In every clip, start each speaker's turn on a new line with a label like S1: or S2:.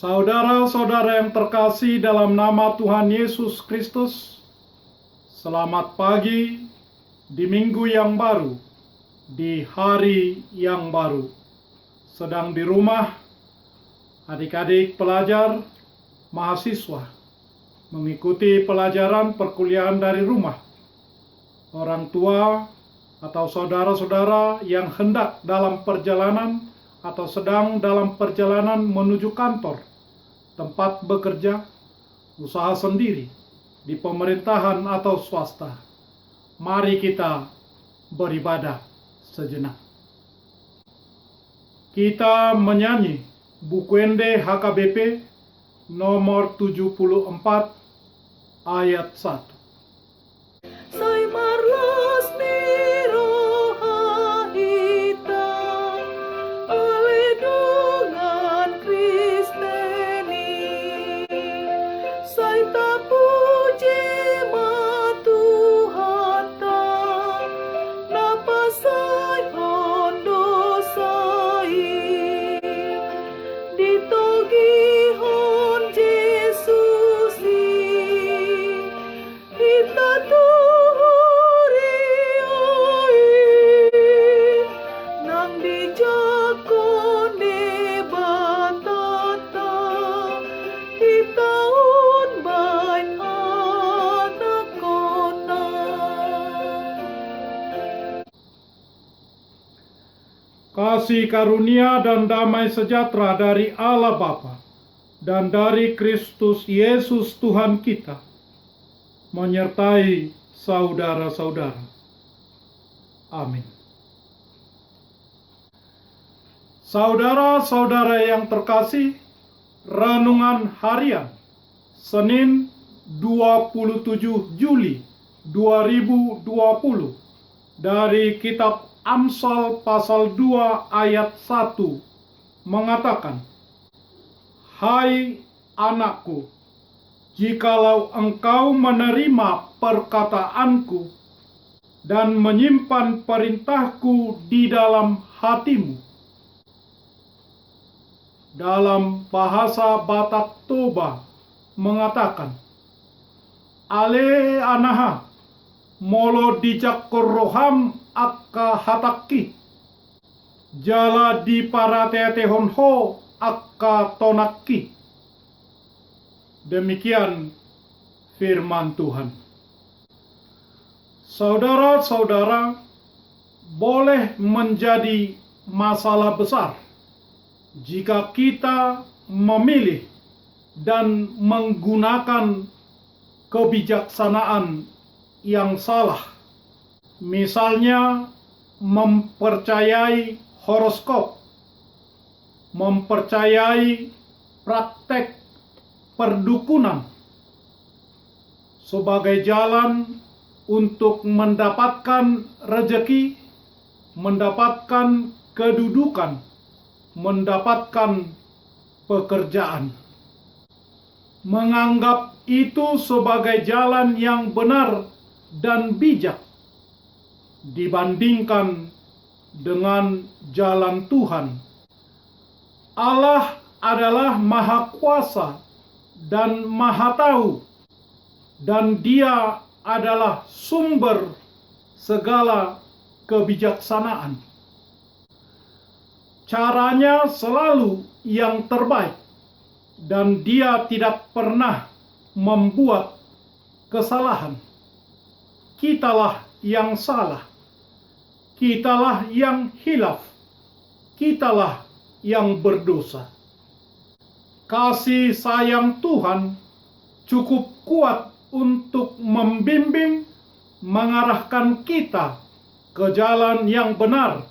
S1: Saudara-saudara yang terkasih dalam nama Tuhan Yesus Kristus, selamat pagi di minggu yang baru, di hari yang baru. Sedang di rumah, adik-adik pelajar, mahasiswa, mengikuti pelajaran perkuliahan dari rumah. Orang tua atau saudara-saudara yang hendak dalam perjalanan atau sedang dalam perjalanan menuju kantor, tempat bekerja, usaha sendiri, di pemerintahan atau swasta. Mari kita beribadah sejenak. Kita menyanyi Bukuende HKBP nomor 74 ayat 1.
S2: Sai marlos miro hahita ale dengan Kristeni sai tapuji matuhata napa sai hondo sai ditogi hon Jesusi kita tuhuri oi nang dijakone batata kita unbain anak kona.
S1: Kasih karunia dan damai sejahtera dari Allah Bapa dan dari Kristus Yesus Tuhan kita menyertai saudara-saudara. Amin. Saudara-saudara yang terkasih, renungan harian Senin 27 Juli 2020 dari kitab Amsal pasal 2 ayat 1 mengatakan, "Hai anakku, jikalau engkau menerima perkataanku dan menyimpan perintahku di dalam hatimu." Dalam bahasa Batak Toba mengatakan, "Ale anaha, molo dijak roham akka hataki, jala di paratetehon ho akka tonaki." Demikian firman Tuhan. Saudara-saudara, boleh menjadi masalah besar jika kita memilih dan menggunakan kebijaksanaan yang salah. Misalnya, mempercayai horoskop, mempercayai praktek perdukunan sebagai jalan untuk mendapatkan rezeki, mendapatkan kedudukan, mendapatkan pekerjaan. Menganggap itu sebagai jalan yang benar dan bijak dibandingkan dengan jalan Tuhan. Allah adalah Maha Kuasa dan Maha Tahu, dan Dia adalah sumber segala kebijaksanaan. Caranya selalu yang terbaik, dan Dia tidak pernah membuat kesalahan. Kitalah yang salah, kitalah yang hilaf, kitalah yang berdosa. Kasih sayang Tuhan cukup kuat untuk membimbing, mengarahkan kita ke jalan yang benar,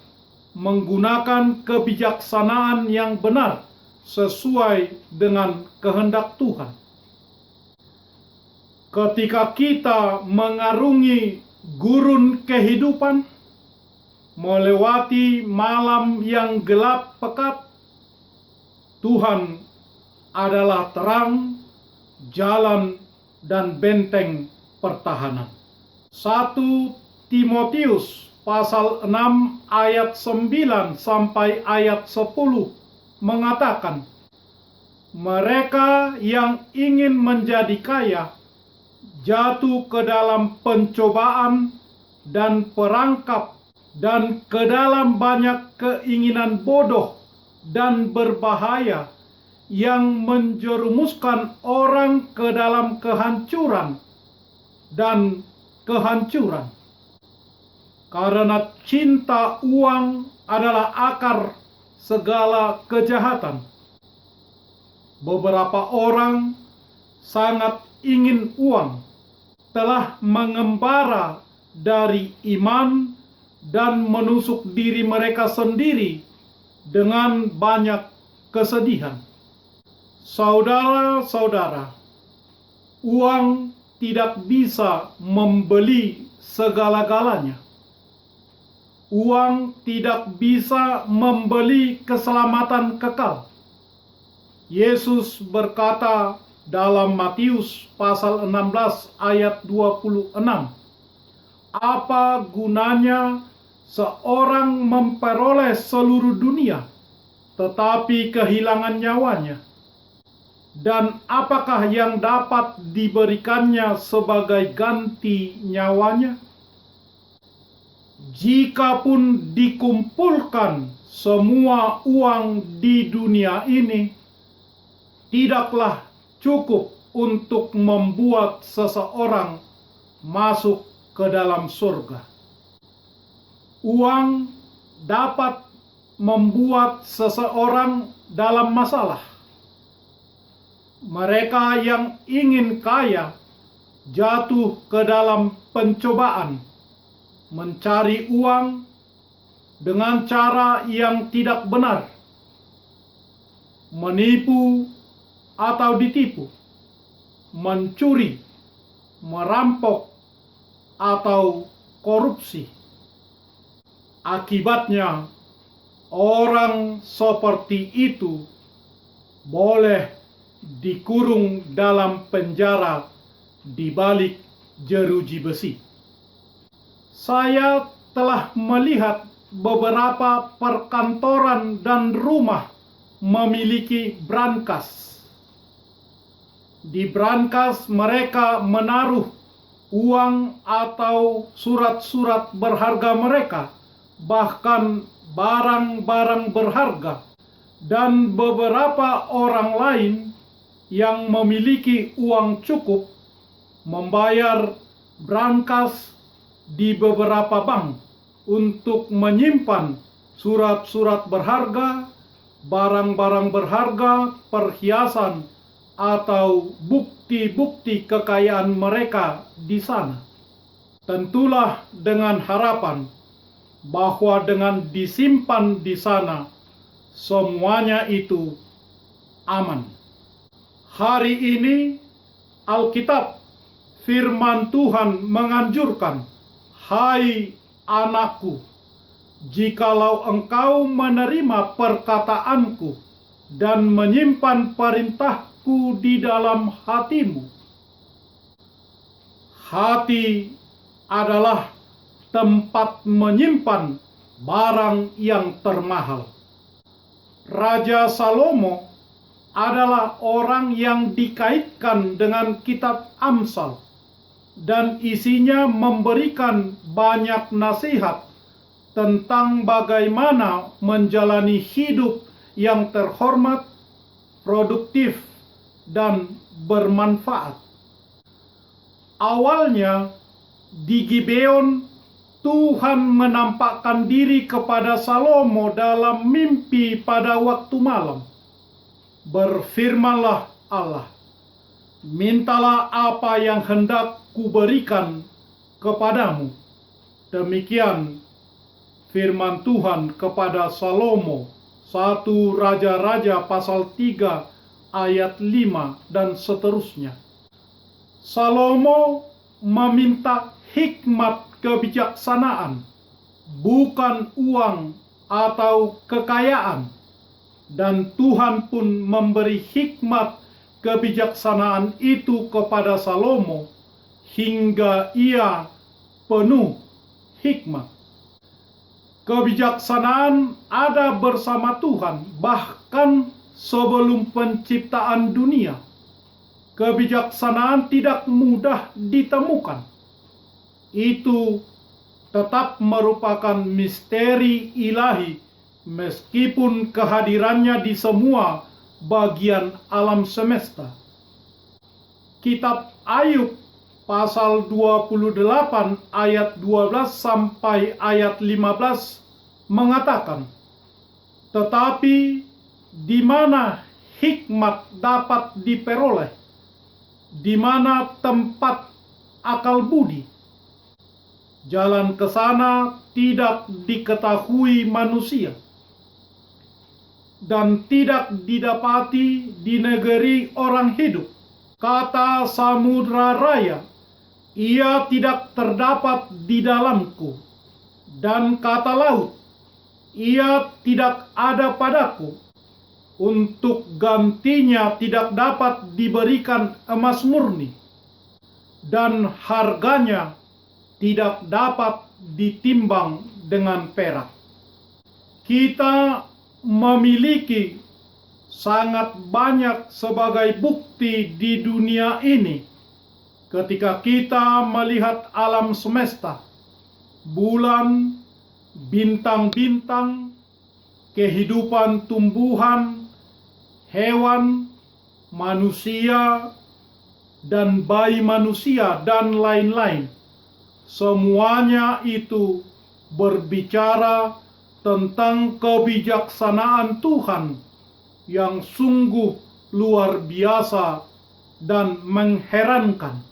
S1: menggunakan kebijaksanaan yang benar sesuai dengan kehendak Tuhan. Ketika kita mengarungi gurun kehidupan, melewati malam yang gelap pekat, Tuhan adalah terang, jalan, dan benteng pertahanan. 1 Timotius pasal 6 ayat 9 sampai ayat 10 mengatakan, Mereka yang ingin menjadi kaya jatuh ke dalam pencobaan dan perangkap dan ke dalam banyak keinginan bodoh dan berbahaya yang menjerumuskan orang ke dalam kehancuran dan kehancuran. Karena cinta uang adalah akar segala kejahatan. Beberapa orang sangat ingin uang, telah mengembara dari iman dan menusuk diri mereka sendiri dengan banyak kesedihan. Saudara-saudara, uang tidak bisa membeli segala-galanya. Uang tidak bisa membeli keselamatan kekal. Yesus berkata dalam Matius pasal 16 ayat 26, "Apa gunanya seorang memperoleh seluruh dunia, tetapi kehilangan nyawanya? Dan apakah yang dapat diberikannya sebagai ganti nyawanya? Jikapun dikumpulkan semua uang di dunia ini, tidaklah cukup untuk membuat seseorang masuk ke dalam surga." Uang dapat membuat seseorang dalam masalah. Mereka yang ingin kaya jatuh ke dalam pencobaan, mencari uang dengan cara yang tidak benar, menipu atau ditipu, mencuri, merampok, atau korupsi. Akibatnya, orang seperti itu boleh dikurung dalam penjara di balik jeruji besi. Saya telah melihat beberapa perkantoran dan rumah memiliki brankas. Di brankas mereka menaruh uang atau surat-surat berharga mereka, bahkan barang-barang berharga, dan beberapa orang lain yang memiliki uang cukup membayar brankas di beberapa bank untuk menyimpan surat-surat berharga, barang-barang berharga, perhiasan, atau bukti-bukti kekayaan mereka di sana. Tentulah dengan harapan bahwa dengan disimpan di sana, semuanya itu aman. Hari ini Alkitab, firman Tuhan menganjurkan, "Hai anakku, jikalau engkau menerima perkataanku dan menyimpan perintahku di dalam hatimu." Hati adalah tempat menyimpan barang yang termahal. Raja Salomo adalah orang yang dikaitkan dengan kitab Amsal, dan isinya memberikan banyak nasihat tentang bagaimana menjalani hidup yang terhormat, produktif, dan bermanfaat. Awalnya di Gibeon, Tuhan menampakkan diri kepada Salomo dalam mimpi pada waktu malam. Berfirmanlah Allah, "Mintalah apa yang hendak kuberikan kepadamu." Demikian firman Tuhan kepada Salomo, 1 Raja-Raja pasal 3 ayat 5 dan seterusnya. Salomo meminta hikmat kebijaksanaan, bukan uang atau kekayaan, dan Tuhan pun memberi hikmat kebijaksanaan itu kepada Salomo hingga ia penuh hikmat. Kebijaksanaan ada bersama Tuhan bahkan sebelum penciptaan dunia. Kebijaksanaan tidak mudah ditemukan. Itu tetap merupakan misteri ilahi meskipun kehadirannya di semua bagian alam semesta. Kitab Ayub pasal 28 ayat 12 sampai ayat 15 mengatakan, "Tetapi di mana hikmat dapat diperoleh? Di mana tempat akal budi? Jalan ke sana tidak diketahui manusia, dan tidak didapati di negeri orang hidup. Kata samudra raya, ia tidak terdapat di dalamku, dan kata laut, ia tidak ada padaku. Untuk gantinya tidak dapat diberikan emas murni, dan harganya tidak dapat ditimbang dengan perak." Kita memiliki sangat banyak sebagai bukti di dunia ini ketika kita melihat alam semesta, bulan, bintang-bintang, kehidupan tumbuhan, hewan, manusia, dan bayi manusia, dan lain-lain. Semuanya itu berbicara tentang kebijaksanaan Tuhan yang sungguh luar biasa dan mengherankan.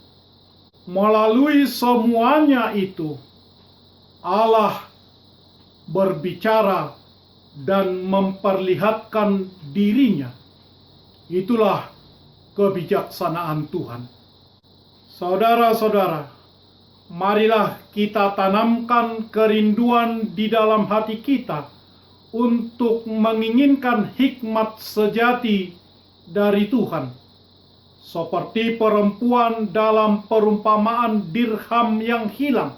S1: Melalui semuanya itu, Allah berbicara dan memperlihatkan dirinya. Itulah kebijaksanaan Tuhan. Saudara-saudara, marilah kita tanamkan kerinduan di dalam hati kita untuk menginginkan hikmat sejati dari Tuhan. Seperti perempuan dalam perumpamaan dirham yang hilang,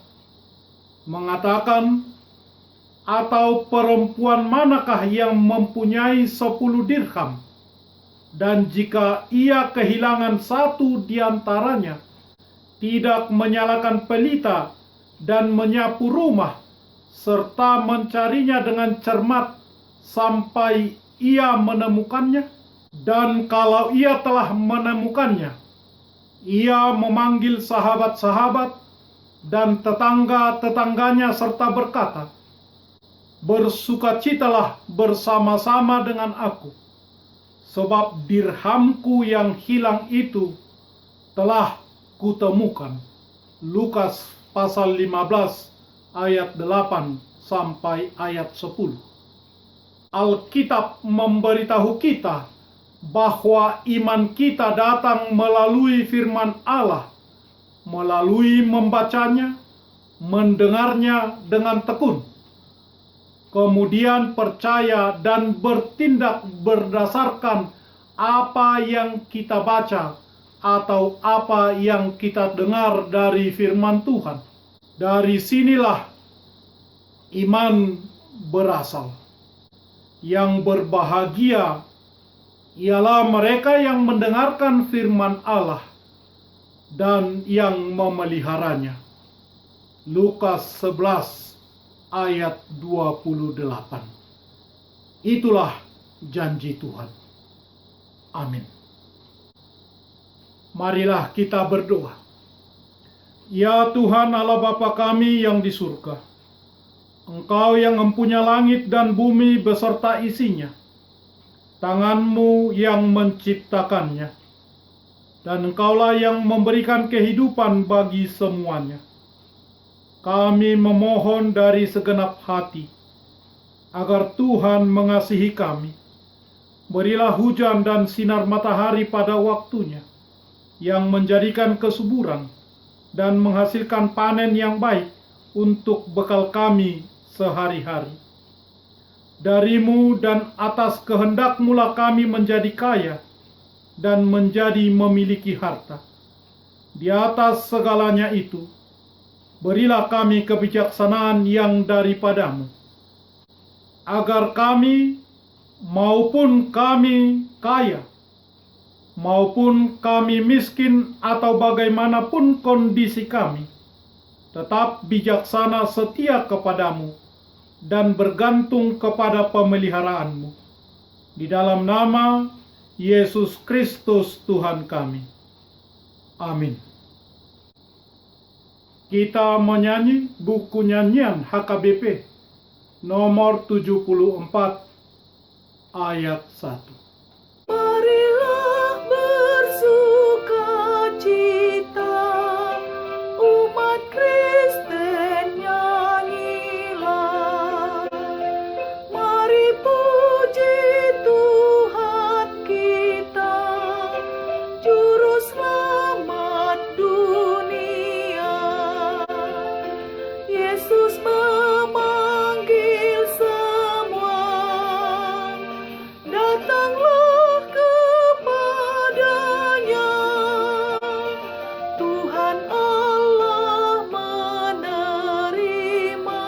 S1: mengatakan, "Atau perempuan manakah yang mempunyai 10 dirham? Dan jika ia kehilangan satu di antaranya, tidak menyalakan pelita dan menyapu rumah, serta mencarinya dengan cermat sampai ia menemukannya? Dan kalau ia telah menemukannya, ia memanggil sahabat-sahabat dan tetangga-tetangganya serta berkata, 'Bersukacitalah bersama-sama dengan aku, sebab dirhamku yang hilang itu telah kutemukan.'" Lukas pasal 15 ayat 8 sampai ayat 10. Alkitab memberitahu kita bahwa iman kita datang melalui firman Allah, melalui membacanya, mendengarnya dengan tekun, kemudian percaya dan bertindak berdasarkan apa yang kita baca atau apa yang kita dengar dari firman Tuhan. Dari sinilah iman berasal. Yang berbahagia ialah mereka yang mendengarkan firman Allah dan yang memeliharanya. Lukas 11 ayat 28. Itulah janji Tuhan. Amin. Marilah kita berdoa. Ya Tuhan Allah Bapa kami yang di surga, Engkau yang mempunyai langit dan bumi beserta isinya, tangan-Mu yang menciptakannya, dan Engkaulah yang memberikan kehidupan bagi semuanya. Kami memohon dari segenap hati, agar Tuhan mengasihi kami. Berilah hujan dan sinar matahari pada waktunya, yang menjadikan kesuburan dan menghasilkan panen yang baik untuk bekal kami sehari-hari. Dari-Mu dan atas kehendak-Mu lah kami menjadi kaya dan menjadi memiliki harta. Di atas segalanya itu, berilah kami kebijaksanaan yang daripada-Mu, agar kami maupun kami kaya, maupun kami miskin atau bagaimanapun kondisi kami, tetap bijaksana setia kepadamu dan bergantung kepada pemeliharaanmu. Di dalam nama Yesus Kristus Tuhan kami. Amin. Kita menyanyi buku nyanyian HKBP nomor 74 ayat 1.
S2: Marilah bersukacita, umat Kristen nyanyilah. Mari puji Tuhan kita, Juru Selamat dunia. Yesus memanggil semua, datanglah kepadanya. Tuhan Allah menerima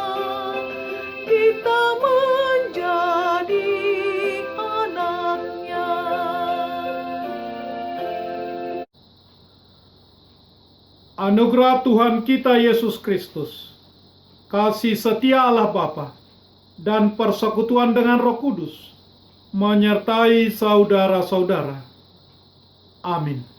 S2: kita menjadi anaknya.
S1: Anugerah Tuhan kita Yesus Kristus, kasih setia Allah Bapa, dan persekutuan dengan Roh Kudus menyertai saudara-saudara. Amin.